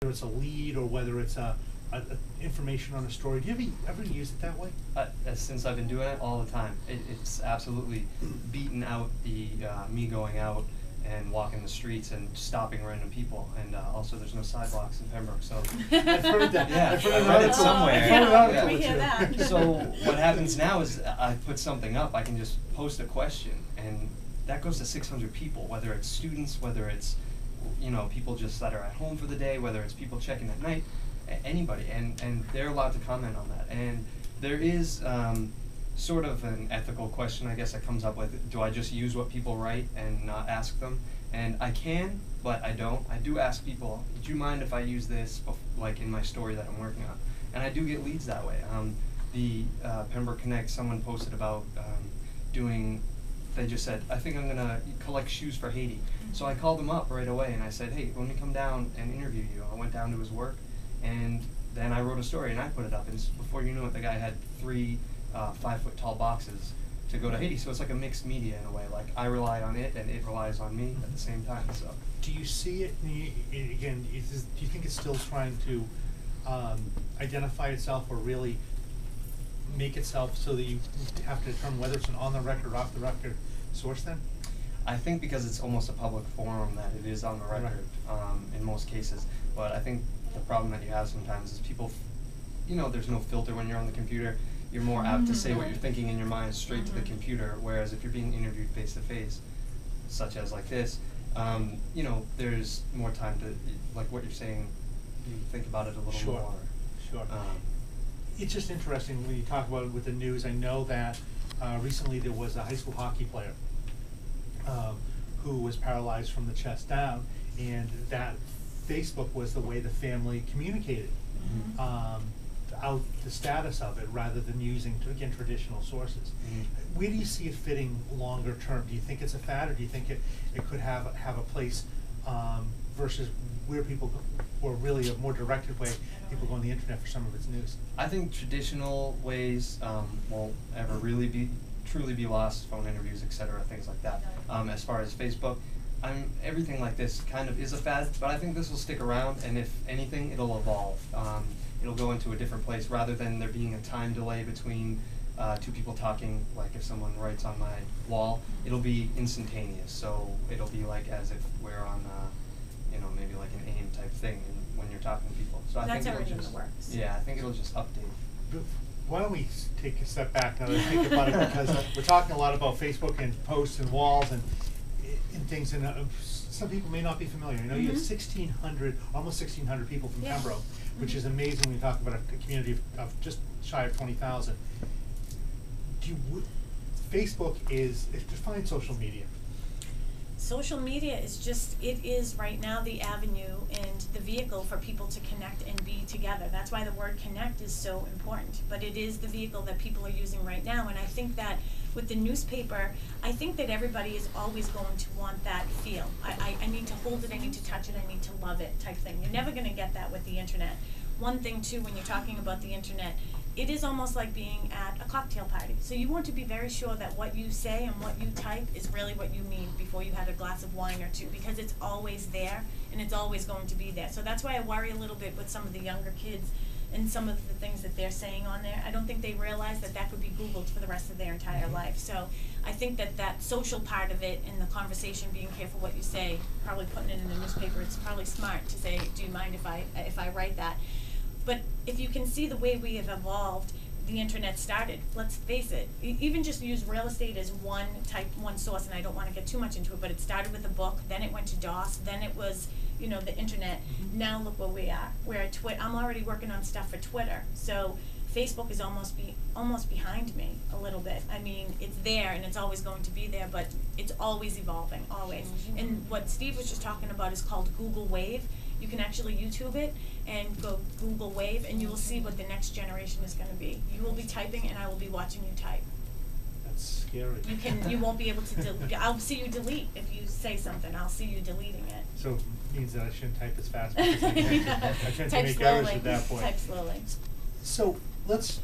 whether it's a lead or whether it's a information on a story. Do you ever use it that way? Since I've been doing it all the time, it's absolutely beaten out the me going out and walking the streets and stopping random people. And also, there's no sidewalks in Pembroke, so I've heard that. yeah, I've read it somewhere. Yeah, we hear that. So what happens now is I put something up. I can just post a question, and that goes to 600 people. Whether it's students, whether it's people just that are at home for the day, whether it's people checking at night, anybody, and they're allowed to comment on that. And there is sort of an ethical question, I guess, that comes up with, do I just use what people write and not ask them? And I can, but I don't. I do ask people, do you mind if I use this like in my story that I'm working on? And I do get leads that way. The Pembroke Connect, someone posted about they just said, I think I'm gonna collect shoes for Haiti. So I called him up right away and I said, hey, let me come down and interview you. I went down to his work, and then I wrote a story and I put it up, and before you knew it, the guy had 3 5-foot-tall boxes to go to Haiti. So it's like a mixed media in a way. Like, I rely on it and it relies on me at the same time. So do you see it, again, do you think it's still trying to identify itself or really make itself so that you have to determine whether it's an on-the-record or off-the-record source then? I think because it's almost a public forum that it is on the record in most cases. But I think the problem that you have sometimes is people, there's no filter when you're on the computer. You're more apt to say what you're thinking in your mind straight to the computer, whereas if you're being interviewed face to face, such as like this, there's more time to, like what you're saying, you think about it a little more. Sure. It's just interesting when you talk about it with the news. I know that recently there was a high school hockey player who was paralyzed from the chest down, and that Facebook was the way the family communicated out the status of it, rather than using, again, traditional sources. Where do you see it fitting longer term? Do you think it's a fad, or do you think it could have a place versus where people go, or really a more directed way people go on the internet for some of its news? I think traditional ways won't ever really truly be lost, phone interviews, etc., things like that. As far as Facebook, everything like this kind of is a fad, but I think this will stick around, and if anything, it'll evolve. It'll go into a different place, rather than there being a time delay between 2 people talking. Like if someone writes on my wall, it'll be instantaneous, so it'll be like as if we're on maybe like an AIM type thing when you're talking to people. So I think already in the works. Yeah, I think it'll just update. Why don't we take a step back now that I think about it, because we're talking a lot about Facebook and posts and walls and things, and some people may not be familiar. You have 1,600, almost 1,600 people from Pembroke, which is amazing when you talk about a community of just shy of 20,000. Facebook is define social media. Social media is right now the avenue and the vehicle for people to connect and be together. That's why the word connect is so important. But it is the vehicle that people are using right now. And I think that with the newspaper, I think that everybody is always going to want that feel. I need to hold it, I need to touch it, I need to love it type thing. You're never going to get that with the internet. One thing too, when you're talking about the internet, it is almost like being at a cocktail party. So you want to be very sure that what you say and what you type is really what you mean before you had a glass of wine or 2, because it's always there and it's always going to be there. So that's why I worry a little bit with some of the younger kids and some of the things that they're saying on there. I don't think they realize that could be Googled for the rest of their entire life. So I think that social part of it and the conversation, being careful what you say, probably putting it in the newspaper, it's probably smart to say, do you mind if I write that? But if you can see the way we have evolved, the internet started, let's face it, even just use real estate as one source, and I don't want to get too much into it, but it started with a book, then it went to DOS, then it was, the internet. Now look where we are. We're at Twitter. I'm already working on stuff for Twitter. So Facebook is almost behind me a little bit. I mean, it's there and it's always going to be there, but it's always evolving, always. And what Steve was just talking about is called Google Wave. You can actually YouTube it and go Google Wave, and you will see what the next generation is going to be. You will be typing, and I will be watching you type. That's scary. You won't be able to I'll see you delete if you say something. I'll see you deleting it. So it means that I shouldn't type as fast because I tend to make slowly. errors at that point. Type slowly. So let's